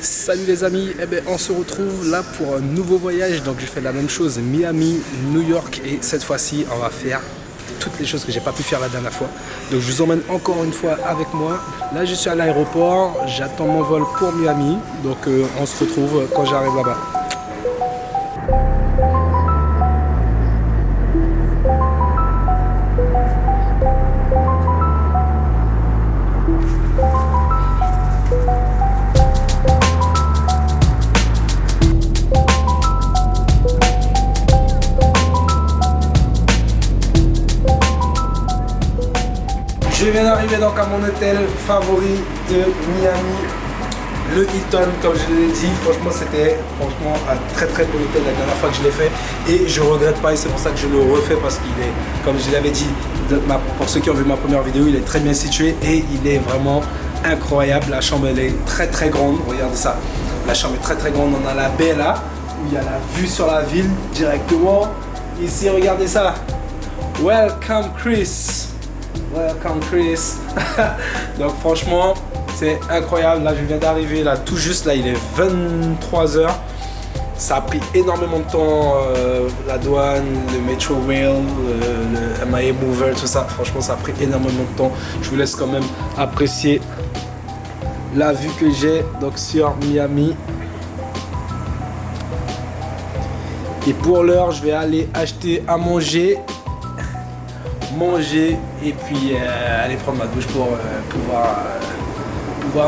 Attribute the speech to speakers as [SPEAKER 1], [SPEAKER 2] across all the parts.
[SPEAKER 1] Salut les amis, on se retrouve là pour un nouveau voyage. Donc je fais la même chose, Miami, New York, et cette fois-ci on va faire toutes les choses que j'ai pas pu faire la dernière fois. Donc je vous emmène encore une fois avec moi. Là je suis à l'aéroport, j'attends mon vol pour Miami. Donc on se retrouve quand j'arrive là-bas. Je viens d'arriver donc à mon hôtel favori de Miami, le Hilton, comme je l'ai dit. Franchement, c'était un très très bon hôtel la dernière fois que je l'ai fait et je regrette pas, et c'est pour ça que je le refais, parce qu'il est, comme je l'avais dit, pour ceux qui ont vu ma première vidéo, il est très bien situé et il est vraiment incroyable. La chambre elle est très très grande, regardez ça, la chambre est très très grande. On a la baie là où il y a la vue sur la ville directement. Ici, regardez ça, welcome Chris. Welcome Chris. Donc franchement c'est incroyable. Là je viens d'arriver là tout juste, là il est 23 h. Ça a pris énormément de temps, la douane, le Metro Rail, le MIA Mover, tout ça. Franchement ça a pris énormément de temps. Je vous laisse quand même apprécier la vue que j'ai donc sur Miami. Et pour l'heure je vais aller acheter à manger et puis aller prendre ma douche pour pouvoir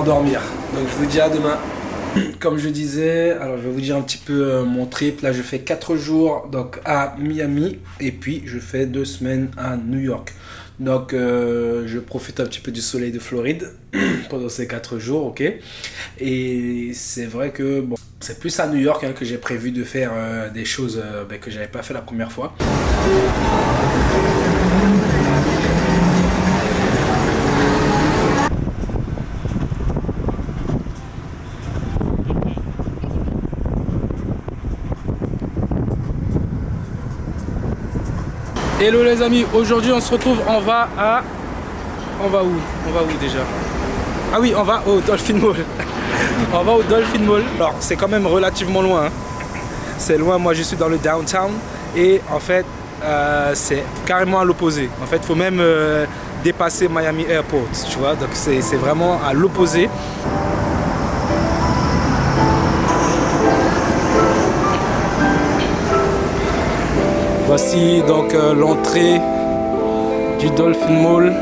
[SPEAKER 1] dormir. Donc je vous dis à demain. Comme je disais, alors je vais vous dire un petit peu mon trip. Là je fais 4 jours donc à Miami et puis je fais 2 semaines à New York. Donc je profite un petit peu du soleil de Floride pendant ces 4 jours, ok. Et c'est vrai que bon, c'est plus à New York que j'ai prévu de faire des choses que j'avais pas fait la première fois. Hello les amis, aujourd'hui on se retrouve, on va où déjà? Ah oui, on va au Dolphin Mall. On va au Dolphin Mall. Alors c'est quand même relativement loin, hein. C'est loin, moi je suis dans le downtown et en fait c'est carrément à l'opposé. En fait il faut même dépasser Miami Airport, tu vois, donc c'est vraiment à l'opposé. Voici donc l'entrée du Dolphin Mall.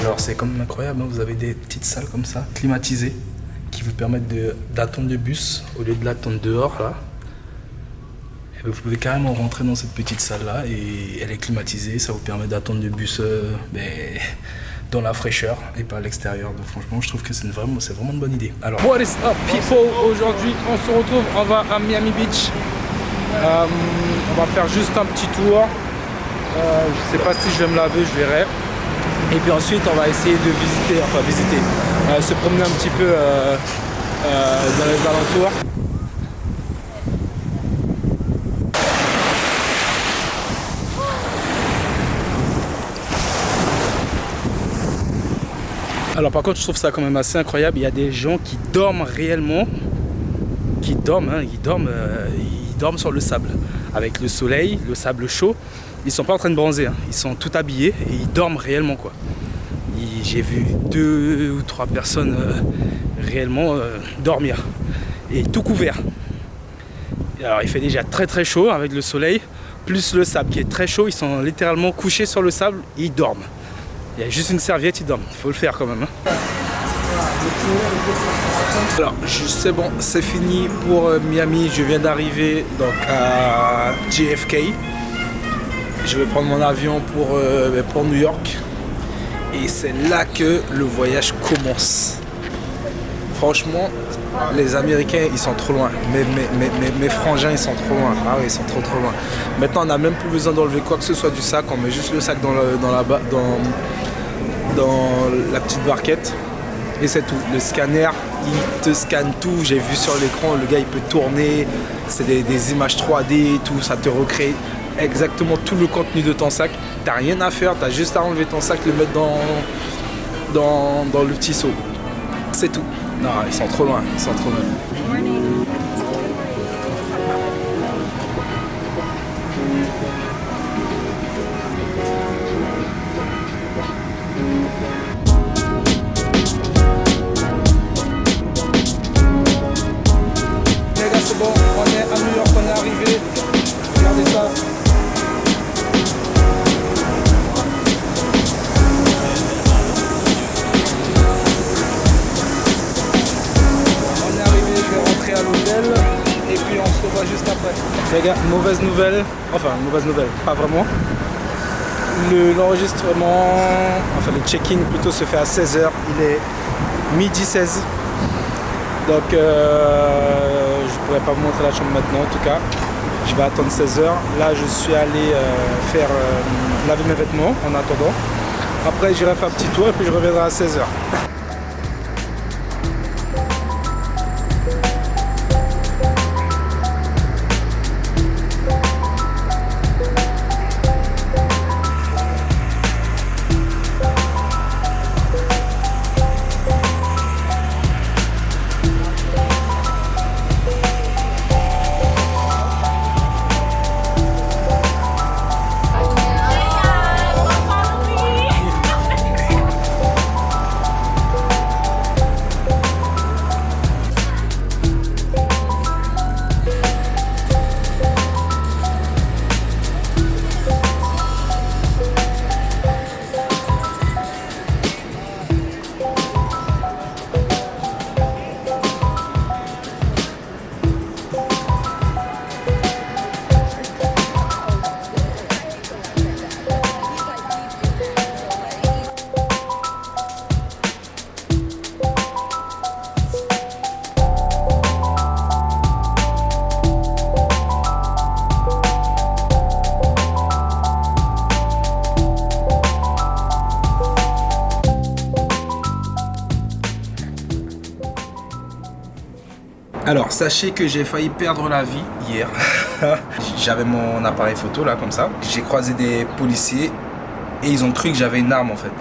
[SPEAKER 1] Alors c'est quand même incroyable, hein. Vous avez des petites salles comme ça, climatisées, qui vous permettent d'attendre le bus au lieu de l'attendre dehors là. Et vous pouvez carrément rentrer dans cette petite salle là et elle est climatisée, ça vous permet d'attendre le bus dans la fraîcheur et pas à l'extérieur. Donc franchement je trouve que c'est vraiment une bonne idée. Alors what is up people, aujourd'hui on se retrouve, on va à Miami Beach. On va faire juste un petit tour. Je sais pas si je vais me laver, je verrai. Et puis ensuite on va essayer de visiter, se promener un petit peu dans les alentours. Alors par contre je trouve ça quand même assez incroyable, il y a des gens qui dorment réellement, ils dorment sur le sable, avec le soleil, le sable chaud. Ils sont pas en train de bronzer, hein. Ils sont tout habillés et ils dorment réellement quoi. J'ai vu 2 ou 3 personnes réellement dormir et tout couvert. Et alors il fait déjà très très chaud avec le soleil, plus le sable qui est très chaud. Ils sont littéralement couchés sur le sable et ils dorment. Il y a juste une serviette, ils dorment. Il faut le faire quand même, hein. Alors c'est bon, c'est fini pour Miami. Je viens d'arriver donc à JFK. Je vais prendre mon avion pour New York. Et c'est là que le voyage commence. Franchement, Les Américains, ils sont trop loin. Mes frangins, ils sont trop loin. Ah oui, ils sont trop loin. Maintenant, on n'a même plus besoin d'enlever quoi que ce soit du sac. On met juste le sac dans la petite barquette. Et c'est tout. Le scanner, il te scanne tout. J'ai vu sur l'écran, le gars, il peut tourner. C'est des images 3D et tout. Ça te recrée exactement tout le contenu de ton sac. T'as rien à faire. T'as juste à enlever ton sac, le mettre dans le petit seau. C'est tout. Non, ils sont trop loin. Ils sont trop loin. Les gars, c'est bon. On est à New York. On est arrivé. Regardez ça. À l'hôtel et puis on se revoit juste après. Les gars, mauvaise nouvelle, pas vraiment. L'enregistrement, enfin le check-in plutôt se fait à 16h, il est midi 16. Donc je pourrais pas vous montrer la chambre maintenant en tout cas. Je vais attendre 16h. Là je suis allé faire laver mes vêtements en attendant. Après j'irai faire un petit tour et puis je reviendrai à 16h. Alors sachez que j'ai failli perdre la vie hier. J'avais mon appareil photo là comme ça. J'ai croisé des policiers et ils ont cru que j'avais une arme en fait.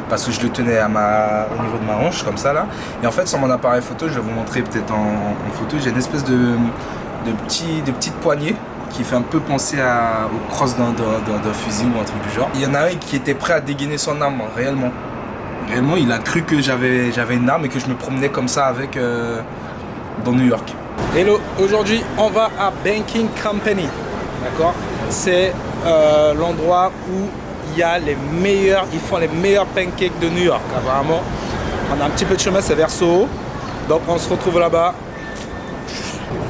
[SPEAKER 1] Parce que je le tenais au niveau de ma hanche comme ça là. Et en fait sur mon appareil photo, je vais vous montrer peut-être en photo, j'ai une espèce de petite poignée qui fait un peu penser au cross d'un fusil ou un truc du genre. Il y en a un qui était prêt à dégainer son arme réellement. Réellement il a cru que j'avais une arme et que je me promenais comme ça avec... dans New York. Hello, aujourd'hui on va à Banking Company, d'accord? C'est l'endroit où il y a ils font les meilleurs pancakes de New York apparemment. On a un petit peu de chemin, c'est vers Soho, donc on se retrouve là-bas.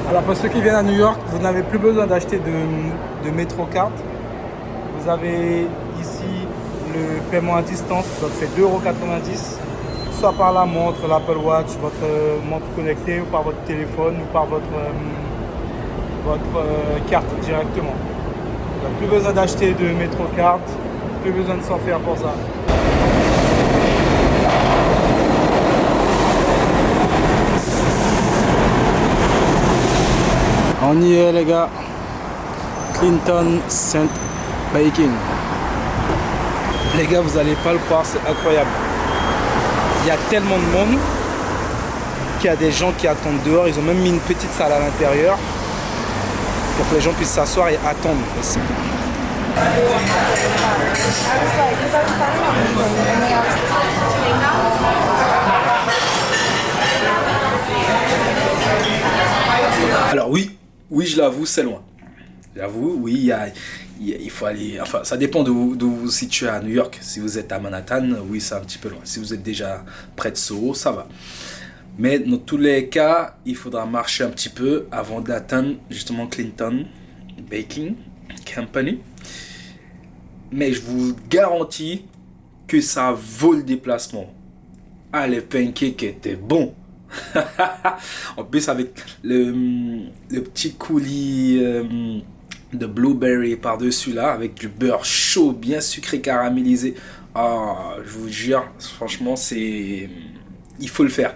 [SPEAKER 1] Alors pour ceux qui viennent à New York, vous n'avez plus besoin d'acheter de MetroCard. Vous avez ici le paiement à distance, donc c'est 2,90 €. Soit par la montre, l'Apple Watch, votre montre connectée, ou par votre téléphone, ou par votre carte directement. Donc, plus besoin d'acheter de MetroCard, plus besoin de s'en faire pour ça. On y est les gars. Clinton St. Baking. Les gars, vous n'allez pas le croire, c'est incroyable. Il y a tellement de monde qu'il y a des gens qui attendent dehors. Ils ont même mis une petite salle à l'intérieur pour que les gens puissent s'asseoir et attendre. Alors oui, je l'avoue, c'est loin. J'avoue, oui, il faut aller... Enfin, ça dépend d'où vous vous situez à New York. Si vous êtes à Manhattan, oui, c'est un petit peu loin. Si vous êtes déjà près de Soho, ça va. Mais dans tous les cas, il faudra marcher un petit peu avant d'atteindre justement Clinton Baking Company. Mais je vous garantis que ça vaut le déplacement. Ah, les pancakes étaient bons. En plus avec le petit coulis de blueberry par-dessus là, avec du beurre chaud, bien sucré, caramélisé. Ah, je vous jure, franchement, il faut le faire.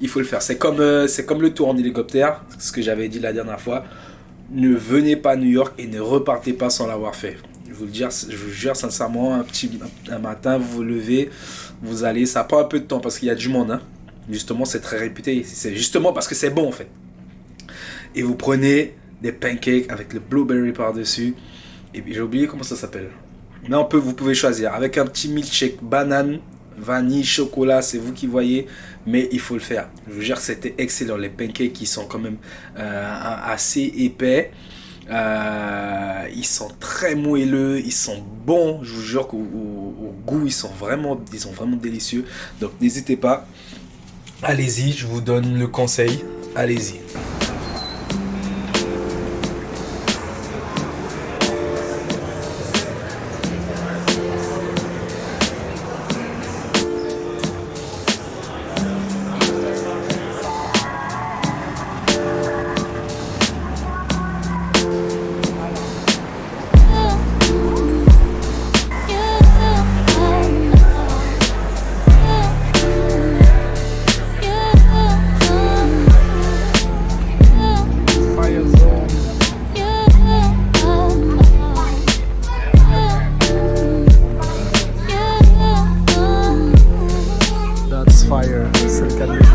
[SPEAKER 1] Il faut le faire. C'est comme le tour en hélicoptère, ce que j'avais dit la dernière fois. Ne venez pas à New York et ne repartez pas sans l'avoir fait. Je vous jure sincèrement, un matin, vous vous levez, vous allez, ça prend un peu de temps parce qu'il y a du monde, hein. Justement, c'est très réputé. C'est justement parce que c'est bon en fait. Et vous prenez des pancakes avec le blueberry par-dessus. Et puis j'ai oublié comment ça s'appelle. Mais vous pouvez choisir avec un petit milkshake, banane, vanille, chocolat, c'est vous qui voyez. Mais il faut le faire. Je vous jure, c'était excellent. Les pancakes qui sont quand même assez épais. Ils sont très moelleux, ils sont bons. Je vous jure qu'au goût, ils sont vraiment délicieux. Donc n'hésitez pas. Allez-y, je vous donne le conseil. Allez-y. Fire, c'est le cas de le dire.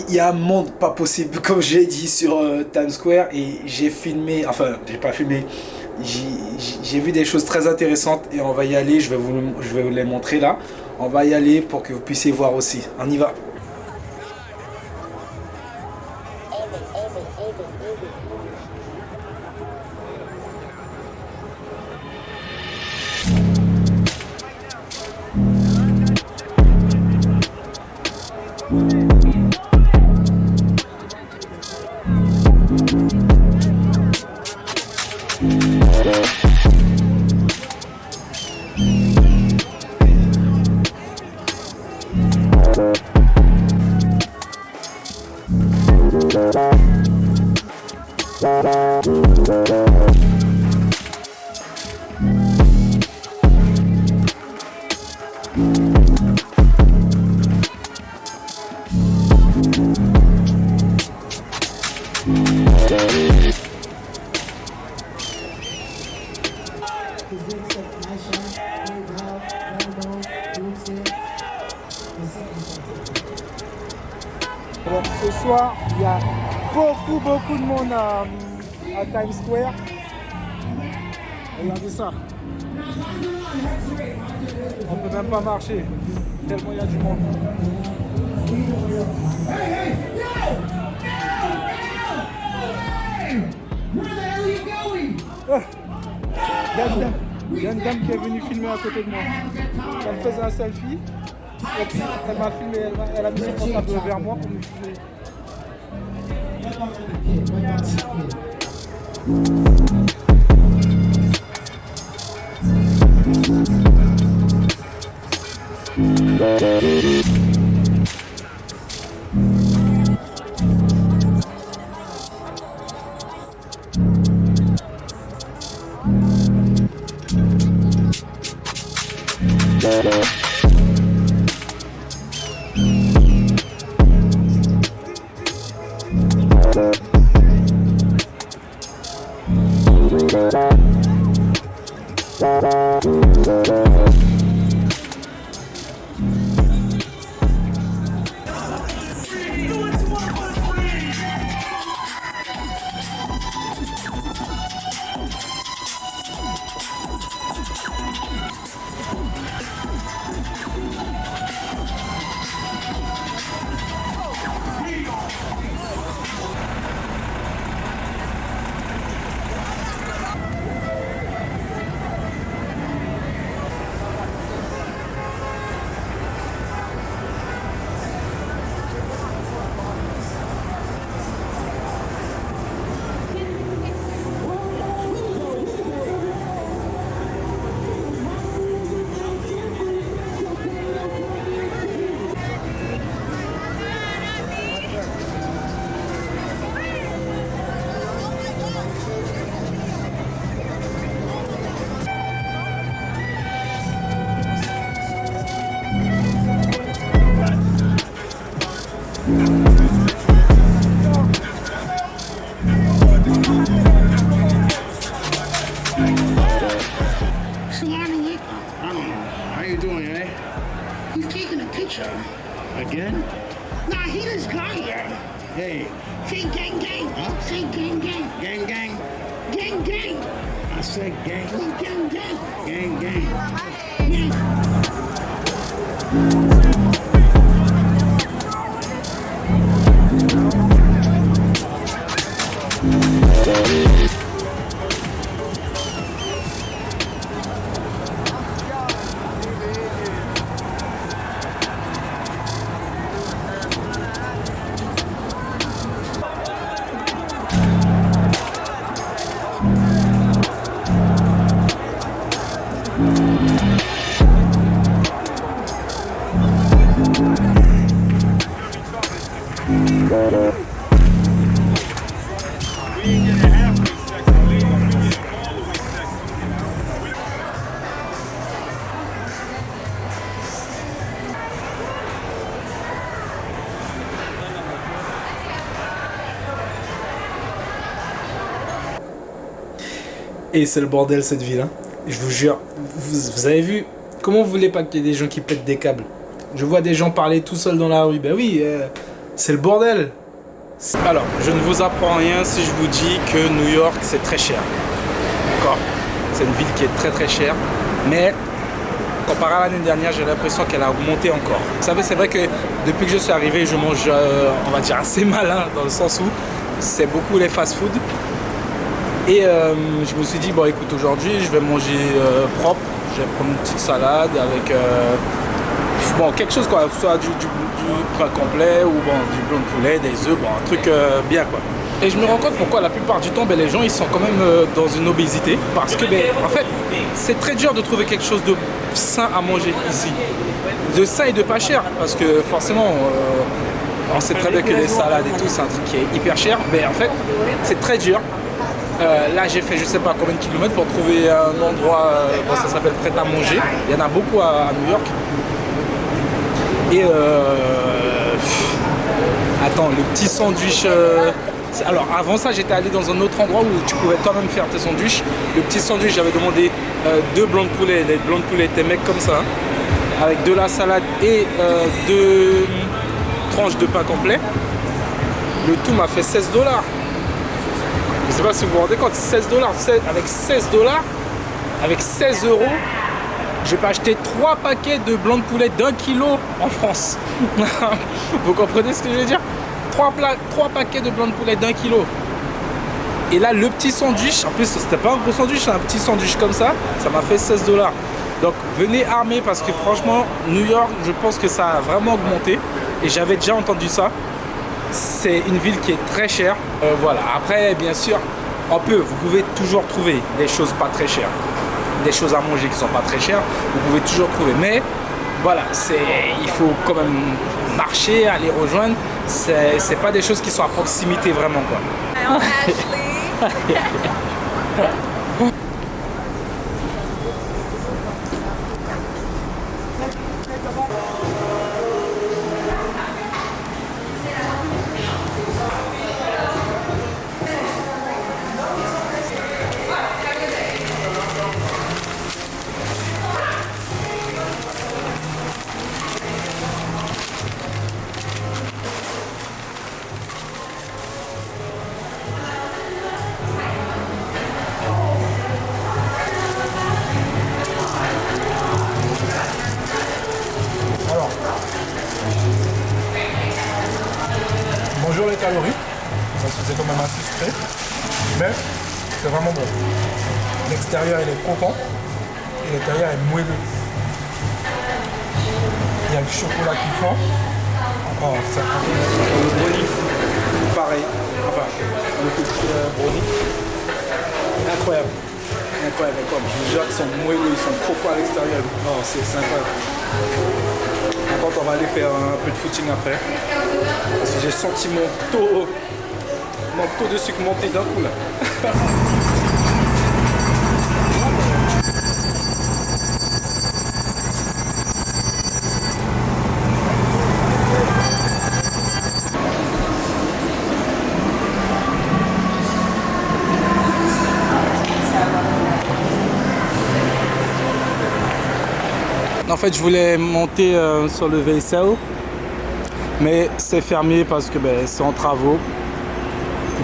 [SPEAKER 1] Il y a un monde pas possible, comme j'ai dit sur Times Square, et j'ai filmé, enfin j'ai pas filmé, j'ai vu des choses très intéressantes et on va y aller, je vais vous les montrer là. On va y aller pour que vous puissiez voir aussi. On y va.
[SPEAKER 2] Donc ce soir, il y a beaucoup de monde à Times Square. Regardez ça. On peut même pas marcher, tellement il y a du monde. Il y a une dame qui est venue filmer à côté de moi. Elle faisait un selfie. Et puis elle m'a filmé, elle a mis son portable vers moi pour me filmer.
[SPEAKER 3] Salami, how you doing, eh? He's taking a picture. Again? Nah, he just got here. Hey. Say gang gang. Huh? Say gang gang. Gang gang. Gang gang. I said gang. Gang gang. Gang gang. Yeah.
[SPEAKER 1] Et c'est le bordel cette ville, hein. Je vous jure, vous avez vu comment vous voulez pas qu'il y ait des gens qui pètent des câbles? Je vois des gens parler tout seuls dans la rue, ben oui, c'est le bordel. Alors, je ne vous apprends rien si je vous dis que New York c'est très cher. D'accord? C'est une ville qui est très très chère, mais comparé à l'année dernière, j'ai l'impression qu'elle a augmenté encore. Vous savez, c'est vrai que depuis que je suis arrivé, je mange, on va dire, assez malin, dans le sens où c'est beaucoup les fast-food. Et je me suis dit, bon écoute, aujourd'hui je vais manger propre, je vais prendre une petite salade avec bon, quelque chose quoi, soit du pain complet ou bon, du blanc de poulet, des œufs, bon, un truc bien quoi. Et je me rends compte pourquoi la plupart du temps, ben, les gens ils sont quand même dans une obésité, parce que ben, en fait c'est très dur de trouver quelque chose de sain à manger ici. De sain et de pas cher, parce que forcément on sait très bien que les salades et tout c'est un truc qui est hyper cher, mais en fait c'est très dur. Là j'ai fait je sais pas combien de kilomètres pour trouver un endroit, bon, ça s'appelle prêt à manger. Il y en a beaucoup à New York. Et attends, le petit sandwich. Alors avant ça j'étais allé dans un autre endroit où tu pouvais toi-même faire tes sandwichs. Le petit sandwich j'avais demandé 2 blancs de poulet. Les blancs de poulet étaient mecs comme ça, hein, avec de la salade et 2 tranches de pain complet. Le tout m'a fait $16. Je sais pas si vous vous rendez compte, $16, avec $16, avec 16 €, je peux acheter 3 paquets de blanc de poulet d'1 kilo en France. Vous comprenez ce que je veux dire? 3 paquets de blanc de poulet d'1 kilo. Et là, le petit sandwich, en plus, c'était pas un gros sandwich, c'est un petit sandwich comme ça m'a fait $16. Donc, venez armés parce que franchement, New York, je pense que ça a vraiment augmenté. Et j'avais déjà entendu ça. C'est une ville qui est très chère. Voilà. Après, bien sûr, vous pouvez toujours trouver des choses pas très chères. Des choses à manger qui sont pas très chères, vous pouvez toujours trouver. Mais voilà, il faut quand même marcher, aller rejoindre. C'est pas des choses qui sont à proximité vraiment quoi. Bonjour les calories, parce que c'est quand même assez sucré, mais c'est vraiment bon. L'extérieur il est croquant et l'intérieur est moelleux. Il y a le chocolat qui fond. Oh, ça le brownie, pareil. Enfin, le petit brownie. Incroyable. Incroyable, incroyable. Je vous jure qu'ils sont moelleux, ils sont croquants à l'extérieur. Oh, c'est incroyable. Par contre, on va aller faire un peu de footing après. Parce que j'ai senti mon taux de sucre monter d'un coup là.
[SPEAKER 2] fait, je voulais monter sur le vaisselle, mais c'est fermé parce que c'est en travaux.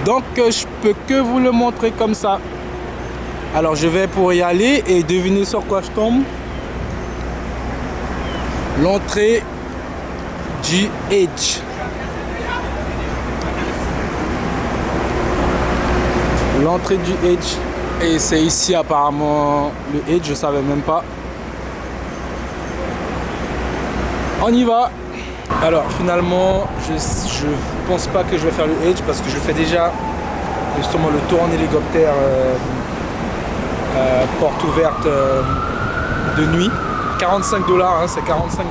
[SPEAKER 2] Donc, je peux que vous le montrer comme ça. Alors, je vais pour y aller et devinez sur quoi je tombe. L'entrée du Edge. L'entrée du Edge. Et c'est ici apparemment le Edge, je savais même pas. On y va. Alors finalement, je pense pas que je vais faire le Edge parce que je fais déjà justement le tour en hélicoptère porte ouverte de nuit. 45 $, hein, c'est 45 $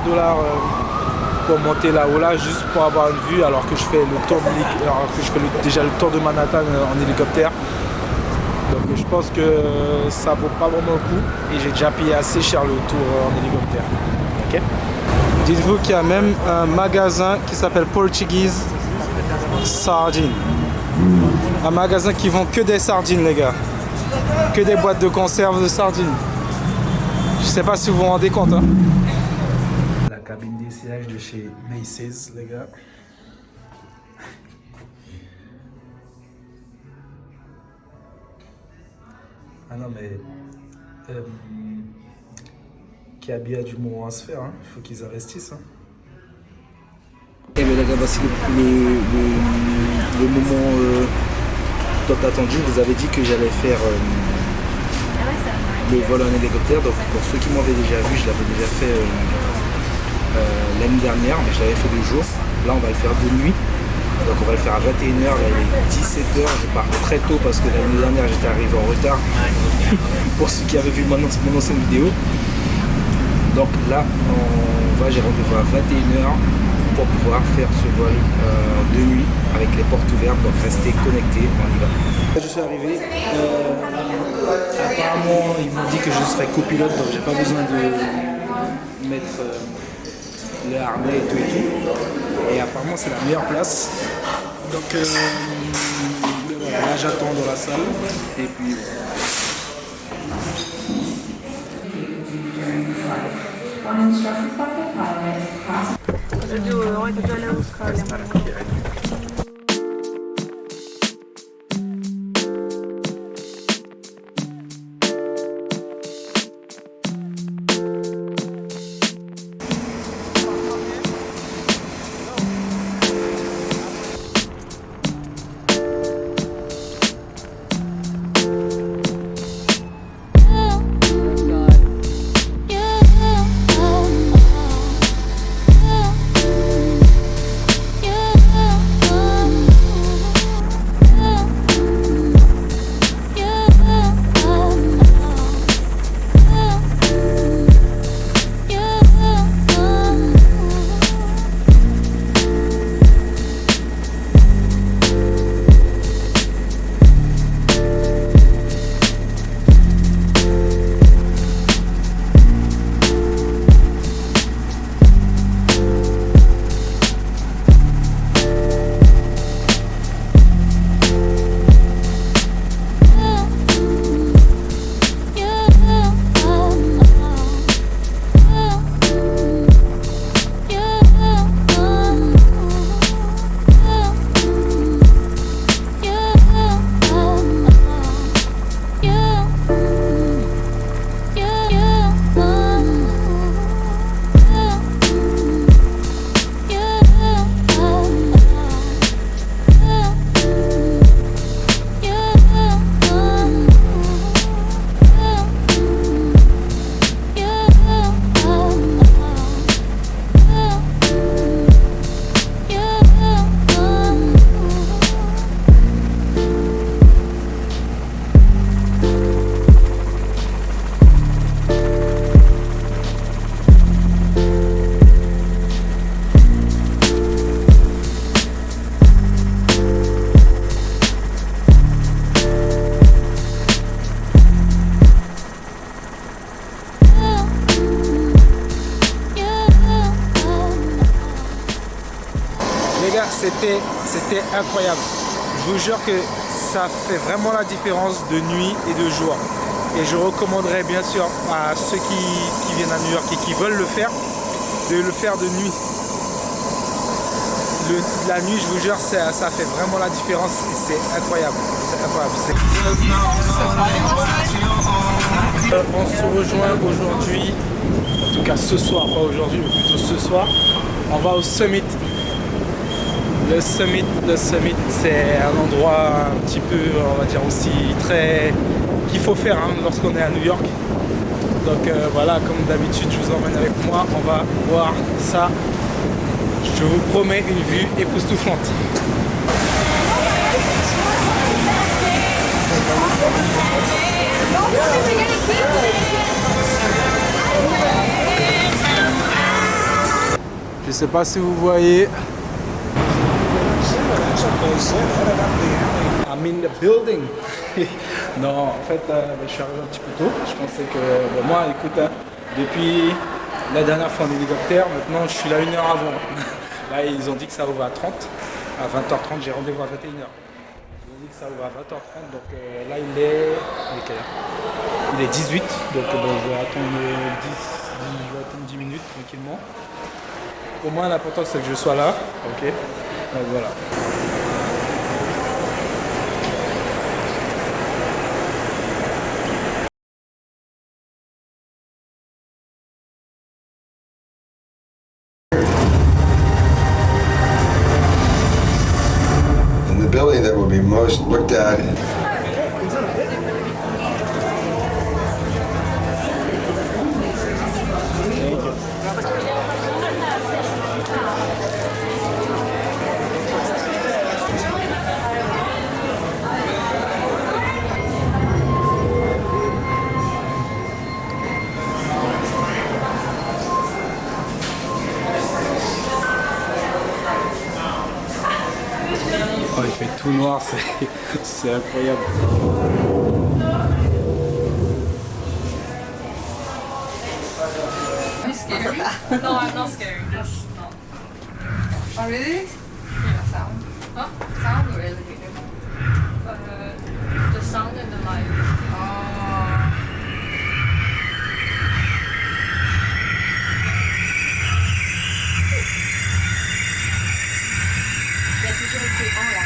[SPEAKER 2] pour monter là-haut là, juste pour avoir une vue alors que je fais le tour déjà le tour de Manhattan en hélicoptère. Donc je pense que ça vaut pas vraiment le coup et j'ai déjà payé assez cher le tour en hélicoptère. Okay. Dites-vous qu'il y a même un magasin qui s'appelle Portuguese Sardines. Un magasin qui vend que des sardines, les gars. Que des boîtes de conserve de sardines. Je sais pas si vous vous rendez compte. Hein.
[SPEAKER 1] La cabine d'essayage de chez Macy's, les gars. Ah non, mais Kiabi a du moment à se faire, hein. Il faut qu'ils investissent. Hein.
[SPEAKER 2] Et bien les gars, voici le moment tant attendu. Vous avez dit que j'allais faire le vol en hélicoptère. Donc pour ceux qui m'avaient déjà vu, je l'avais déjà fait l'année dernière, mais je l'avais fait de jour. Là on va le faire de nuit. Donc on va le faire à 21h, là il est 17h, je pars très tôt parce que l'année dernière j'étais arrivé en retard pour ceux qui avaient vu mon ancienne vidéo. Donc là j'ai rendez-vous à 21h pour pouvoir faire ce vol de nuit avec les portes ouvertes, donc restez connectés, on y va. Je suis arrivé, apparemment ils m'ont dit que je serais copilote, donc j'ai pas besoin de mettre le harnais et tout. Et apparemment c'est la meilleure place. Donc voilà, là j'attends dans la salle et puis c'était incroyable. Je vous jure que ça fait vraiment la différence de nuit et de jour. Et je recommanderais bien sûr à ceux qui viennent à New York et qui veulent le faire, de le faire de nuit. La nuit, je vous jure, ça fait vraiment la différence et c'est incroyable. C'est incroyable. On se rejoint aujourd'hui, en tout cas ce soir, pas aujourd'hui, mais plutôt ce soir. On va au Summit. Le Summit, c'est un endroit un petit peu, on va dire aussi très qu'il faut faire hein, lorsqu'on est à New York. Donc voilà, comme d'habitude, je vous emmène avec moi. On va voir ça. Je vous promets une vue époustouflante. Je sais pas si vous voyez. I'm in the building. Non, en fait, je suis arrivé un petit peu tôt. Je pensais que moi, écoute, hein, depuis la dernière fois en hélicoptère, maintenant je suis là 1 heure avant. Là, ils ont dit que ça ouvre à 30, à 20h30, j'ai rendez-vous à 21h. Ils ont dit que ça ouvre à 20h30, donc là il est quelle heure? Il est 18, donc je vais attendre 10 minutes tranquillement. Au moins l'important c'est que je sois là, ok. Donc voilà.
[SPEAKER 4] The building that will be most looked at.
[SPEAKER 2] Oh, il fait tout noir, c'est incroyable.
[SPEAKER 5] Are you scared? No, I'm not scared. Just not. Oh, really? Yeah. Sound? Huh? Sound or elevator? The sound and the light. Oh. Il y a toujours écrit en là.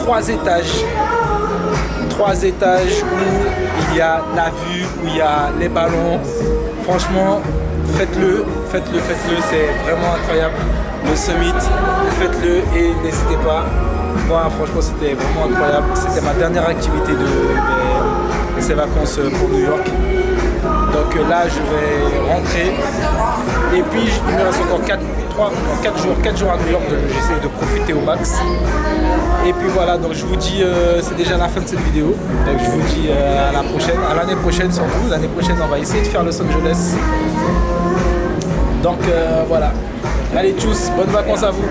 [SPEAKER 2] 3 étages. 3 étages où il y a la vue, où il y a les ballons. Franchement, faites-le, c'est vraiment incroyable. Le summit, faites-le et n'hésitez pas. Moi, franchement, c'était vraiment incroyable. C'était ma dernière activité de ces vacances pour New York. Donc là, je vais rentrer. Et puis, il me reste encore 4 jours à New York. J'essaie de profiter au max. Et puis voilà, donc je vous dis, c'est déjà la fin de cette vidéo. Donc je vous dis à la prochaine, à l'année prochaine surtout. L'année prochaine, on va essayer de faire Los Angeles. Donc voilà. Allez, tchuss, bonnes vacances à vous.